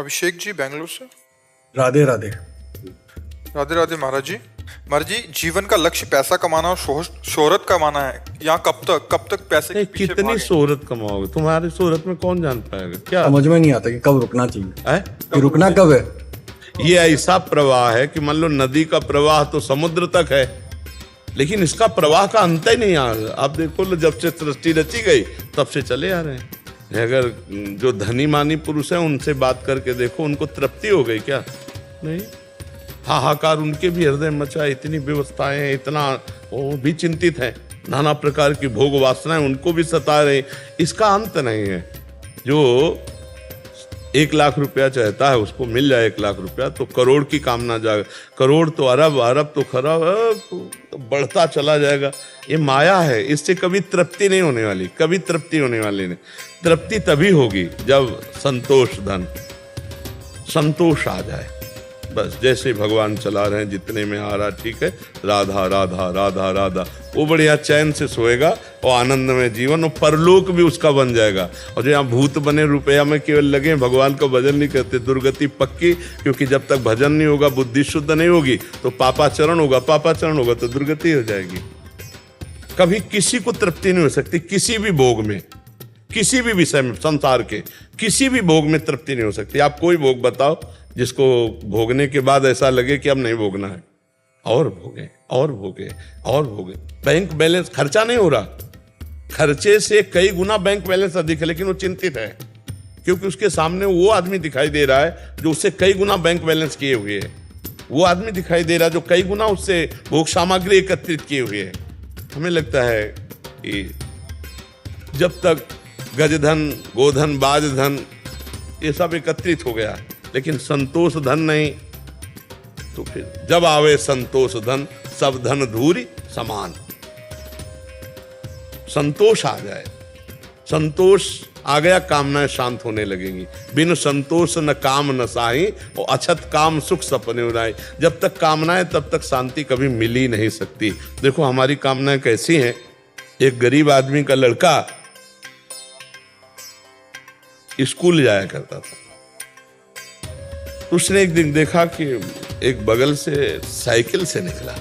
अभिषेक जी बेंगलुरु से। राधे राधे। राधे राधे महाराज जी। महाराज जी, जीवन का लक्ष्य पैसा कमाना और शोहरत कमाना है। यहाँ कब तक पैसे के पीछे कितनी भागें? शोहरत कमाओगे? तुम्हारी शोहरत में कौन जान पाएगा? क्या समझ में नहीं आता कि कब रुकना चाहिए है? कि रुकना कब है। ये ऐसा प्रवाह है कि मान लो नदी का प्रवाह तो समुद्र तक है, लेकिन इसका प्रवाह का अंत ही नहीं आ रहा। आप देखो लो, जब से सृष्टि रची गई तब से चले आ रहे हैं। अगर जो धनी मानी पुरुष हैं उनसे बात करके देखो, उनको तृप्ति हो गई क्या? नहीं। हाहाकार उनके भी हृदय मचा, इतनी व्यवस्थाएं हैं, इतना वो भी चिंतित हैं, नाना प्रकार की भोग वासनाएं उनको भी सता रही। इसका अंत नहीं है। जो 1 लाख रुपया चाहता है उसको मिल जाए 1 लाख रुपया तो करोड़ की कामना जाएगा, करोड़ तो अरब, अरब तो खरब, तो बढ़ता चला जाएगा। ये माया है, इससे कभी तृप्ति नहीं होने वाली, कभी तृप्ति होने वाली नहीं। तृप्ति तभी होगी जब संतोष धन, संतोष आ जाए। बस जैसे भगवान चला रहे हैं, जितने में आ रहा ठीक है, राधा राधा राधा राधा, वो बढ़िया चैन से सोएगा और आनंद में जीवन, और परलोक भी उसका बन जाएगा। और जो यहाँ भूत बने रुपया में केवल लगे, भगवान का भजन नहीं करते, दुर्गति पक्की। क्योंकि जब तक भजन नहीं होगा, बुद्धि शुद्ध नहीं होगी, तो पापाचरण होगा, पापाचरण होगा तो दुर्गति हो जाएगी। कभी किसी को तृप्ति नहीं हो सकती, किसी भी भोग में, किसी भी विषय में, संसार के किसी भी भोग में तृप्ति नहीं हो सकती। आप कोई भोग बताओ जिसको भोगने के बाद ऐसा लगे कि अब नहीं भोगना है, और भोगे और भोगे और भोगे। बैंक बैलेंस, खर्चा नहीं हो रहा, खर्चे से कई गुना बैंक बैलेंस अधिक है, लेकिन वो चिंतित है क्योंकि उसके सामने वो आदमी दिखाई दे रहा है जो उससे कई गुना बैंक बैलेंस किए हुए है। वो आदमी दिखाई दे रहा है जो कई गुना उससे भोग सामग्री एकत्रित किए हुए है। हमें लगता है कि जब तक गजधन, गोधन, बाजधन ये सब एकत्रित हो गया, लेकिन संतोष धन नहीं, तो फिर जब आवे संतोष धन, सब धन धूरी समान। संतोष आ जाए, संतोष आ गया, कामनाएं शांत होने लगेंगी। बिन संतोष न काम न साही, और अछत काम सुख सपने उड़ाए। जब तक कामनाएं तब तक शांति कभी मिल ही नहीं सकती। देखो हमारी कामनाएं कैसी हैं। एक गरीब आदमी का लड़का स्कूल जाया करता था, उसने एक दिन देखा कि एक बगल से साइकिल से निकला,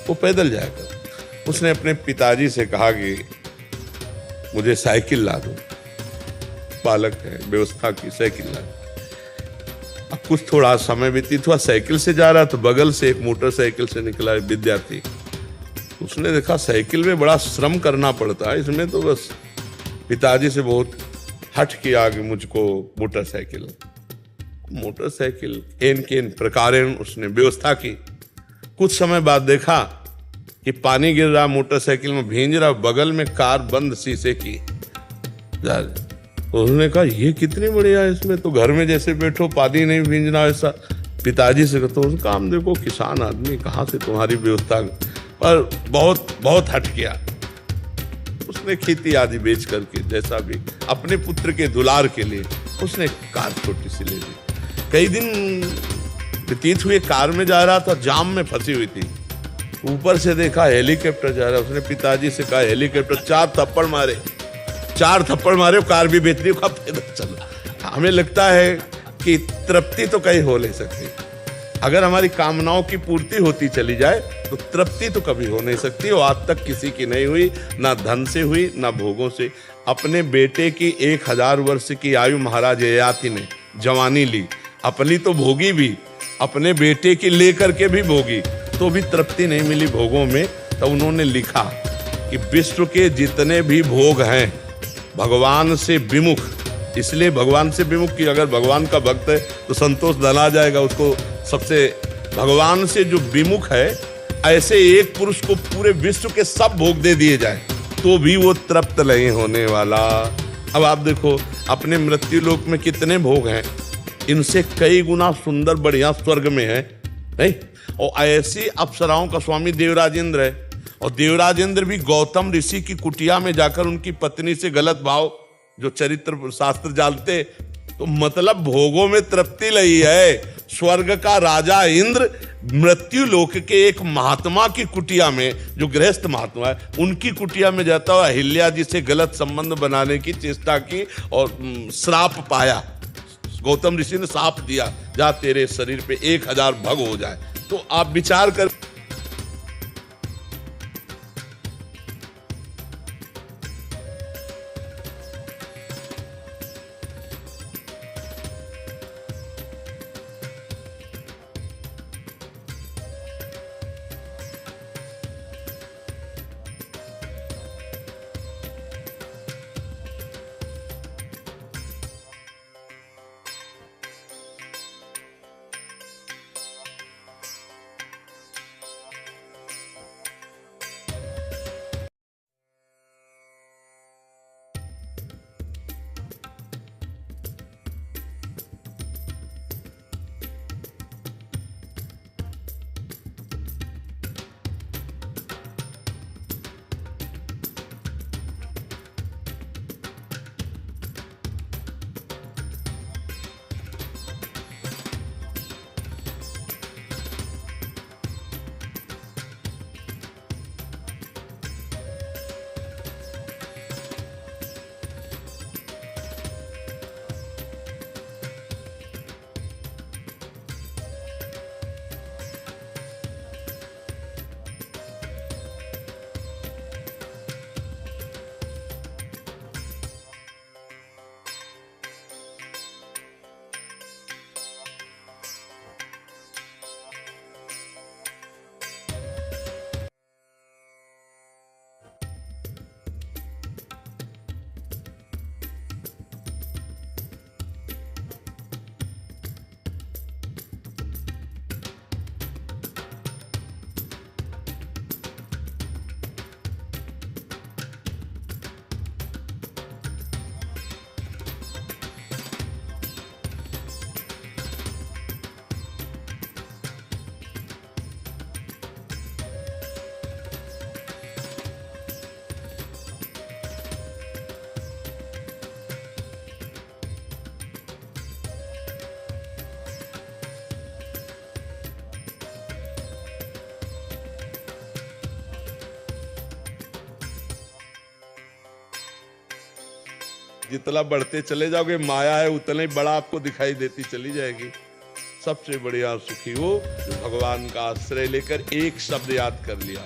वो पैदल जाया करता। उसने अपने पिताजी से कहा कि मुझे साइकिल ला दो, बालक है, व्यवस्था की, साइकिल ला दो। अब कुछ थोड़ा समय व्यतीत हुआ, साइकिल से जा रहा तो बगल से एक मोटरसाइकिल से निकला विद्यार्थी। उसने देखा साइकिल में बड़ा श्रम करना पड़ता है, इसमें तो बस पिताजी से बहुत हट किया कि मुझको मोटरसाइकिल एन के इन प्रकारेण उसने व्यवस्था की। कुछ समय बाद देखा कि पानी गिर रहा, मोटरसाइकिल में भींज रहा, बगल में कार बंद शीशे की। उन्होंने कहा ये कितनी बढ़िया है, इसमें तो घर में जैसे बैठो, पानी नहीं भींजना ऐसा। पिताजी से कहते तो काम देखो, किसान आदमी, कहाँ से तुम्हारी व्यवस्था, पर बहुत हट गया। उसने खेती आदि बेच करके जैसा भी अपने पुत्र के दुलार के लिए उसने कार छोटी सी ले ली। कई दिन व्यतीत हुए, कार में जा रहा था, जाम में फंसी हुई थी। ऊपर से देखा हेलीकॉप्टर जा रहा, उसने पिताजी से कहा हेलीकॉप्टर, 4 थप्पड़ मारे, कार भी बेच दी, पैदल चला। हमें लगता है कि तृप्ति तो कहीं हो नहीं सकती। अगर हमारी कामनाओं की पूर्ति होती चली जाए तो तृप्ति तो कभी हो नहीं सकती, और आज तक किसी की नहीं हुई, ना धन से हुई, ना भोगों से। अपने बेटे की 1000 वर्ष की आयु महाराज ययाति ने जवानी ली, अपनी तो भोगी भी, अपने बेटे की लेकर के भी भोगी, तो भी तृप्ति नहीं मिली भोगों में। तो उन्होंने लिखा कि विश्व के जितने भी भोग हैं भगवान से विमुख, इसलिए भगवान से विमुख की, अगर भगवान का भक्त है तो संतोष धन आ जाएगा उसको। सबसे भगवान से जो विमुख है, ऐसे एक पुरुष को पूरे विश्व के सब भोग दे दिए जाए तो भी वो तृप्त नहीं होने वाला। अब आप देखो अपने मृत्यु लोक में कितने भोग हैं, इनसे कई गुना सुंदर बढ़िया स्वर्ग में है, नहीं? और ऐसी अप्सराओं का स्वामी देवराजेंद्र है, और देवराजेंद्र भी गौतम ऋषि की कुटिया में जाकर उनकी पत्नी से गलत भाव, जो चरित्र शास्त्र जानते, तो मतलब भोगों में तृप्ति लई है। स्वर्ग का राजा इंद्र मृत्यु लोक के एक महात्मा की कुटिया में, जो गृहस्थ महात्मा है, उनकी कुटिया में जाता हुआ अहिल्या जी से गलत संबंध बनाने की चेष्टा की और श्राप पाया। गौतम ऋषि ने साप दिया, जा तेरे शरीर पे 1000 भग हो जाए। तो आप विचार कर, जितना बढ़ते चले जाओगे माया है उतना ही बड़ा आपको दिखाई देती चली जाएगी। सबसे बढ़िया सुखी हो जो भगवान का आश्रय लेकर एक शब्द याद कर लिया,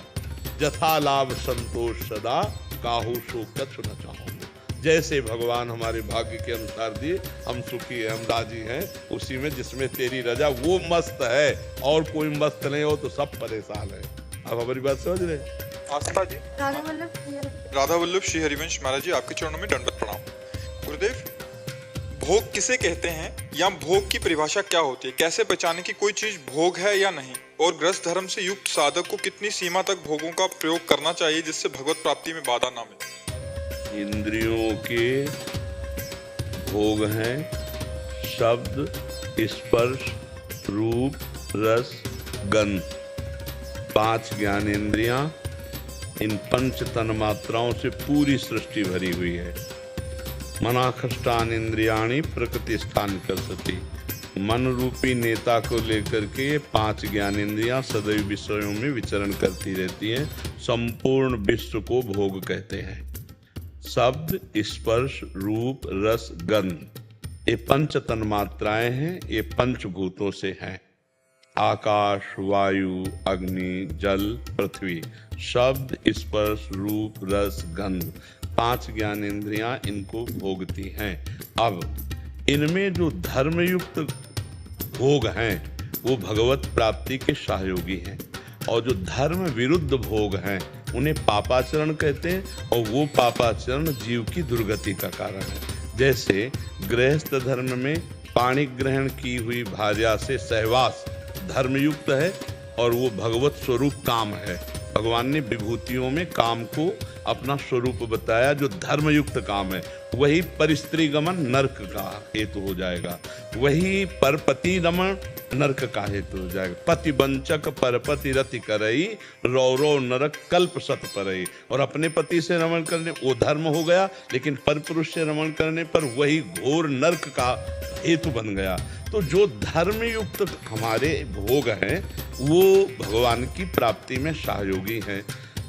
जथा लाभ संतोष सदा काहू सो कछु न चाहो। जैसे भगवान हमारे भाग्य के अनुसार दिए हम सुखी हैं, हम राजी हैं उसी में जिसमें तेरी रजा, वो मस्त है और कोई मस्त नहीं हो तो सब परेशान है। अब हमारी बात समझ रहे? आस्था जी, राधा वल्लभ श्री हरिवंश महाराज जी, आपके चरणों में दंडवत प्रणाम। गुरुदेव, भोग किसे कहते हैं या भोग की परिभाषा क्या होती है? कैसे पहचाने कि कोई चीज भोग है या नहीं? और गृहस्थ धर्म से युक्त साधक को कितनी सीमा तक भोगों का प्रयोग करना चाहिए जिससे भगवत प्राप्ति में बाधा ना मिले? इंद्रियों के भोग हैं शब्द, स्पर्श, रूप, रस, गंध। 5 ज्ञानेंद्रियां, इन 5 तन मात्राओं से पूरी सृष्टि भरी हुई है। मनाखष्टान इंद्रियाणी प्रकृति स्थान कर सती। मन रूपी नेता को लेकर के 5 ज्ञानेंद्रियां सदैव विषयों में विचरण करती रहती हैं। संपूर्ण विश्व को भोग कहते हैं। शब्द, स्पर्श, रूप, रस, गंध, ये 5 तन मात्राएं हैं। ये 5 भूतों से हैं। आकाश, वायु, अग्नि, जल, पृथ्वी। शब्द, स्पर्श, रूप, रस, गंध, 5 ज्ञानेंद्रियां इनको भोगती हैं। अब इनमें जो धर्मयुक्त भोग हैं वो भगवत प्राप्ति के सहयोगी हैं, और जो धर्म विरुद्ध भोग हैं उन्हें पापाचरण कहते हैं, और वो पापाचरण जीव की दुर्गति का कारण है। जैसे गृहस्थ धर्म में पाणी ग्रहण की हुई भार्या से सहवास धर्मयुक्त है, और वो भगवत स्वरूप काम है। भगवान ने विभूतियों में काम को अपना स्वरूप बताया जो धर्मयुक्त काम है। वही परिस्त्री गमन नरक का हेतु हो जाएगा, वही परपति रमण नरक का हेतु हो जाएगा। पति वंचक परपति रति करई, रौरव नरक कल्प सत परई। और अपने पति से रमण करने वो धर्म हो गया, लेकिन परपुरुष से रमण करने पर वही घोर नरक का हेतु बन गया। तो जो धर्मयुक्त हमारे भोग हैं वो भगवान की प्राप्ति में सहयोगी हैं।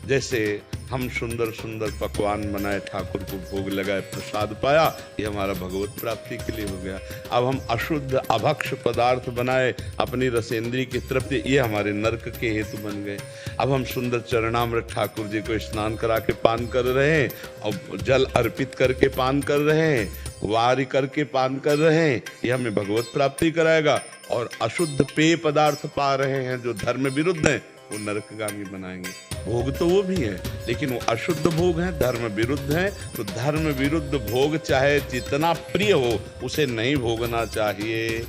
जैसे हम सुंदर सुंदर पकवान बनाए, ठाकुर को भोग लगाए, प्रसाद पाया, ये हमारा भगवत प्राप्ति के लिए हो गया। अब हम अशुद्ध अभक्ष पदार्थ बनाए, अपनी रसेंद्री की तृप्ति, ये हमारे नरक के हेतु बन गए। अब हम सुंदर चरणामृत ठाकुर जी को स्नान करा के पान कर रहे हैं, और जल अर्पित करके पान कर रहे हैं, वारी करके पान कर रहे हैं, ये हमें भगवत प्राप्ति कराएगा। और अशुद्ध पेय पदार्थ पा रहे हैं जो धर्म विरुद्ध हैं, वो नरकगामी बनाएंगे। भोग तो वो भी है, लेकिन वो अशुद्ध भोग हैं, धर्म विरुद्ध हैं। तो धर्म विरुद्ध भोग चाहे जितना प्रिय हो, उसे नहीं भोगना चाहिए।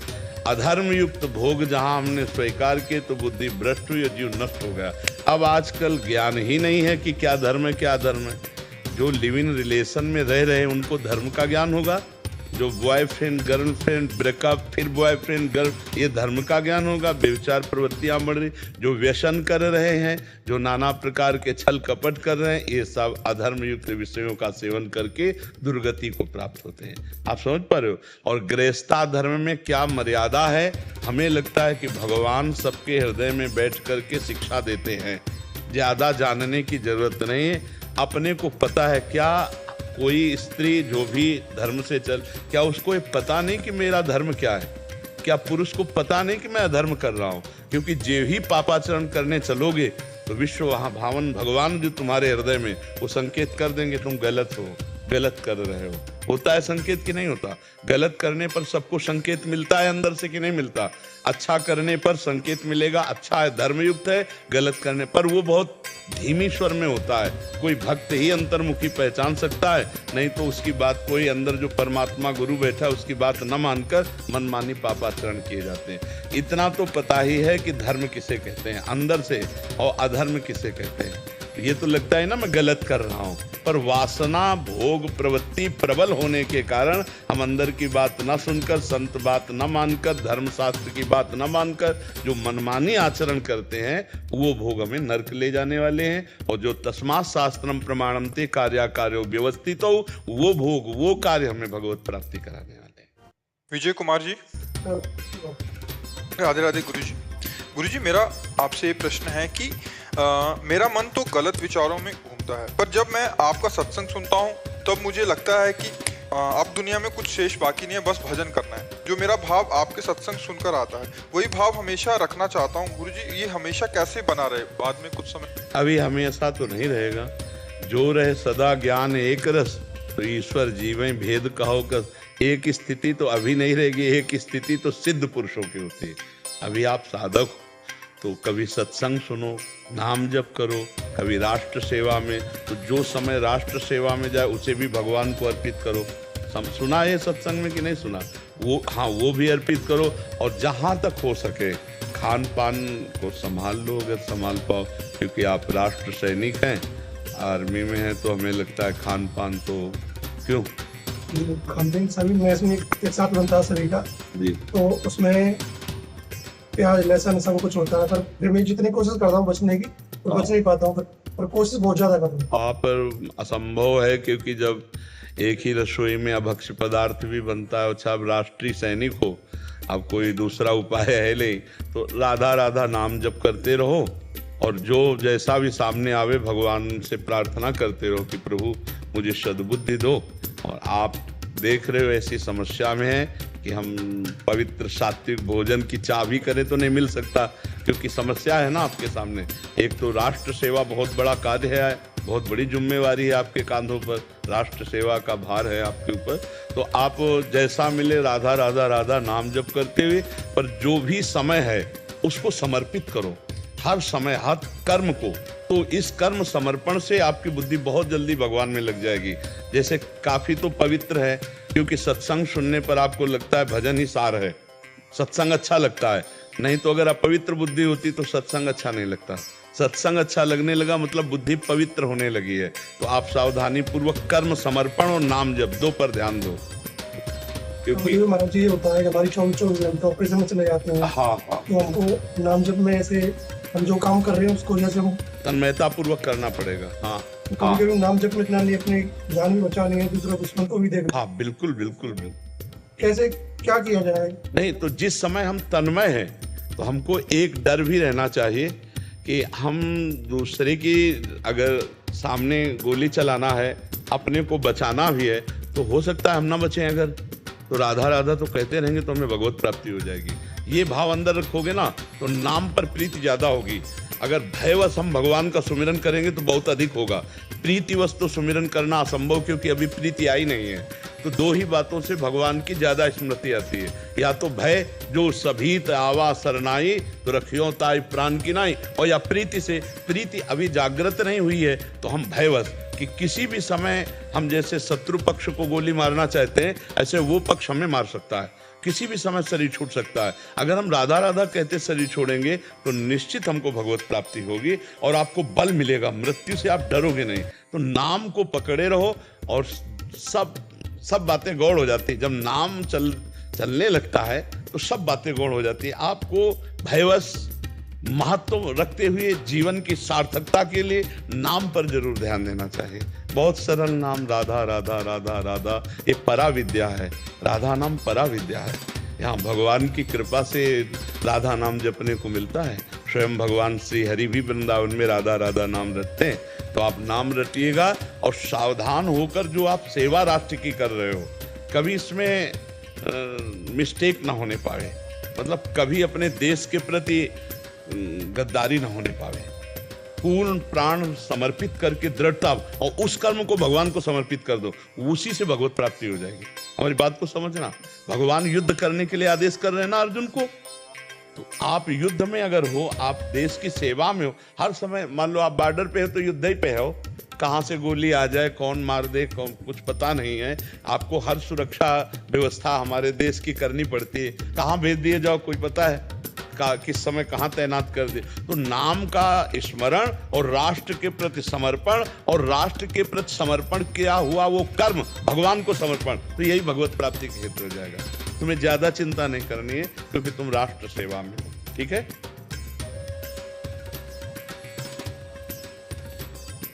अधर्म युक्त भोग जहां हमने स्वीकार किए तो बुद्धि भ्रष्ट हुई और जीव नष्ट हो गया। अब आजकल ज्ञान ही नहीं है कि क्या धर्म है क्या अधर्म है। जो लिव इन रिलेशन में रह रहे हैं उनको धर्म का ज्ञान होगा, जो बॉयफ्रेंड गर्लफ्रेंड ब्रेकअप फिर बॉयफ्रेंड गर्ल, ये धर्म का ज्ञान होगा। व्यभिचार प्रवृत्तियां बढ़ रही, जो व्यसन कर रहे हैं, जो नाना प्रकार के छल कपट कर रहे हैं, ये सब अधर्म युक्त विषयों का सेवन करके दुर्गति को प्राप्त होते हैं। आप समझ पा रहे हो। और गृहस्था धर्म में क्या मर्यादा है, हमें लगता है कि भगवान सबके हृदय में बैठ करके शिक्षा देते हैं, ज्यादा जानने की जरूरत नहीं है। अपने को पता है क्या कोई स्त्री जो भी धर्म से चल, क्या उसको ये पता नहीं कि मेरा धर्म क्या है? क्या पुरुष को पता नहीं कि मैं अधर्म कर रहा हूँ? क्योंकि जो ही पापाचरण करने चलोगे तो विश्व वहाँ भावन भगवान जो तुम्हारे हृदय में, वो संकेत कर देंगे तुम गलत हो, गलत कर रहे हो। होता है संकेत कि नहीं होता? गलत करने पर सबको संकेत मिलता है अंदर से कि नहीं मिलता? अच्छा करने पर संकेत मिलेगा, अच्छा है, धर्मयुक्त है। गलत करने पर वो बहुत धीमी स्वर में होता है। कोई भक्त ही अंतर्मुखी पहचान सकता है, नहीं तो उसकी बात कोई अंदर जो परमात्मा गुरु बैठा है उसकी बात न मानकर मनमानी पापाचरण किए जाते हैं। इतना तो पता ही है कि धर्म किसे कहते हैं अंदर से, और अधर्म किसे कहते हैं। ये तो लगता है ना मैं गलत कर रहा हूँ, पर वासना भोग प्रवृत्ति प्रबल होने के कारण हम अंदर की बात न सुनकर, संत बात न मानकर, धर्मशास्त्र की बात न मानकर जो मनमानी आचरण करते हैं, वो भोग हमें नरक ले जाने वाले हैं। और जो तस्मात् शास्त्रम प्रमाणन्ते कार्याकार्यो व्यवस्थितो, वो भोग वो कार्य हमें भगवत प्राप्ति कराने वाले हैं। विजय कुमार जी, राधे राधे। गुरुजी मेरा आपसे प्रश्न है कि मेरा मन तो गलत विचारों में घूमता है, पर जब मैं आपका सत्संग सुनता हूँ तब मुझे लगता है कि अब दुनिया में कुछ शेष बाकी नहीं है, बस भजन करना है। जो मेरा भाव आपके सत्संग सुनकर आता है, वही भाव हमेशा रखना चाहता हूँ। गुरुजी ये हमेशा कैसे बना रहे बाद में कुछ समय? अभी हमेशा तो नहीं रहेगा। जो रहे सदा ज्ञान एक रस, तो ईश्वर जीवें भेद कहो कस। एक स्थिति तो अभी नहीं रहेगी, एक स्थिति तो सिद्ध पुरुषों की होती है। अभी आप साधक हो तो कभी सत्संग सुनो, नाम जप करो, कभी राष्ट्र सेवा में, तो जो समय राष्ट्र सेवा में जाए उसे भी भगवान को अर्पित करो। सुना है सत्संग में कि नहीं सुना? वो हाँ, वो भी अर्पित करो। और जहाँ तक हो सके खान पान को संभाल लो, अगर संभाल पाओ, क्योंकि आप राष्ट्र सैनिक हैं, आर्मी में हैं, तो हमें लगता है खान पान तो क्यों खान पान सभी मैच में एक साथ बनता है सभी का जी, तो उसमें प्याज लहसुन सब कुछ होता है, पर फिर मैं जितनी कोशिश करता हूँ बचने की, तो बच नहीं पाता हूँ, पर कोशिश बहुत ज्यादा करता हूँ। आप पर असंभव है, क्योंकि जब एक ही रसोई में अभक्ष्य पदार्थ भी बनता है। अच्छा, अब राष्ट्रीय सैनिक हो, अब कोई दूसरा उपाय है नहीं, तो राधा राधा नाम जप करते रहो, और जो जैसा भी सामने आवे भगवान से प्रार्थना करते रहो कि प्रभु मुझे सद्बुद्धि दो। और आप देख रहे हो ऐसी समस्या में है कि हम पवित्र सात्विक भोजन की चाबी करें तो नहीं मिल सकता, क्योंकि समस्या है ना आपके सामने। एक तो राष्ट्र सेवा बहुत बड़ा कार्य है, बहुत बड़ी जिम्मेवारी है आपके कांधों पर, राष्ट्र सेवा का भार है आपके ऊपर। तो आप जैसा मिले राधा राधा राधा नाम जप करते हुए, पर जो भी समय है उसको समर्पित करो, हर समय हर कर्म को। तो इस कर्म समर्पण से आपकी बुद्धि बहुत जल्दी भगवान में लग जाएगी। जैसे काफी तो पवित्र है, क्योंकि सत्संग सुनने पर आपको लगता है भजन ही सार है, सत्संग अच्छा लगता है। नहीं तो अगर अपवित्र बुद्धि होती तो सत्संग अच्छा नहीं लगता। सत्संग अच्छा लगने लगा मतलब बुद्धि पवित्र होने लगी है। तो आप सावधानी पूर्वक कर्म समर्पण और नाम जप दो पर ध्यान दो, क्योंकि महाराज जी होता है कि हमारी 24 घंटे ऑपरेशन में चले जाते हैं। हाँ, तो हमको नाम जप में ऐसे हम जो काम कर रहे हैं उसको जैसे हम तन्मयता पूर्वक करना पड़ेगा। हाँ, कभी कभी नाम जप में इतना नहीं, अपनी जान भी बचानी है, दूसरा दुश्मन को भी देखना। हाँ, बिल्कुल बिल्कुल बिल्कुल। कैसे क्या किया जाए? नहीं तो जिस समय हम तन्मय हैं तो हमको एक डर भी रहना चाहिए कि हम दूसरे की अगर सामने गोली चलाना है, अपने को बचाना भी है, तो हो सकता है हम ना बचें अगर, तो राधा राधा तो कहते रहेंगे तो हमें भगवत प्राप्ति हो जाएगी। ये भाव अंदर रखोगे ना तो नाम पर प्रीति ज्यादा होगी। अगर भयवश हम भगवान का सुमिरन करेंगे तो बहुत अधिक होगा, प्रीतिवश तो सुमिरन करना असंभव, क्योंकि अभी प्रीति आई नहीं है। तो दो ही बातों से भगवान की ज्यादा स्मृति आती है, या तो भय जो सभीत आवा सरनाई तो रखियो ताई प्राण की नाई, और या प्रीति से, प्रीति अभी जागृत नहीं हुई है तो हम भयवश कि किसी भी समय हम जैसे शत्रु पक्ष को गोली मारना चाहते हैं ऐसे वो पक्ष हमें मार सकता है, किसी भी समय शरीर छूट सकता है। अगर हम राधा राधा कहते शरीर छोड़ेंगे तो निश्चित हमको भगवत प्राप्ति होगी और आपको बल मिलेगा, मृत्यु से आप डरोगे नहीं। तो नाम को पकड़े रहो और सब बातें गौड़ हो जाती है। जब नाम चलने लगता है तो सब बातें गौड़ हो जाती है। आपको भयवश महत्व रखते हुए जीवन की सार्थकता के लिए नाम पर जरूर ध्यान देना चाहिए। बहुत सरल नाम राधा राधा राधा राधा, ये परा विद्या है। राधा नाम परा विद्या है। यहाँ भगवान की कृपा से राधा नाम जपने को मिलता है। स्वयं भगवान श्री हरि भी वृंदावन में राधा राधा नाम रटते हैं। तो आप नाम रटिएगा और सावधान होकर जो आप सेवा राष्ट्र की कर रहे हो, कभी इसमें मिस्टेक ना होने पाए, मतलब कभी अपने देश के प्रति गद्दारी ना होने पावे। पूर्ण प्राण समर्पित करके दृढ़ता और उस कर्म को भगवान को समर्पित कर दो, उसी से भगवत प्राप्ति हो जाएगी। हमारी बात को समझना, भगवान युद्ध करने के लिए आदेश कर रहे हैं ना अर्जुन को, तो आप युद्ध में अगर हो, आप देश की सेवा में हो, हर समय मान लो आप बॉर्डर पे हो तो युद्ध ही पे हो, कहाँ से गोली आ जाए, कौन मार दे, कौन, कुछ पता नहीं है। आपको हर सुरक्षा व्यवस्था हमारे देश की करनी पड़ती है। कहाँ भेज दिए जाओ कोई पता है, किस समय कहाँ तैनात कर दे। तो नाम का स्मरण और राष्ट्र के प्रति समर्पण, और राष्ट्र के प्रति समर्पण किया हुआ वो कर्म भगवान को समर्पण, तो यही भगवत प्राप्ति के हेतु हो जाएगा। तुम्हें ज्यादा चिंता नहीं करनी है क्योंकि तुम राष्ट्र सेवा में हो। ठीक है।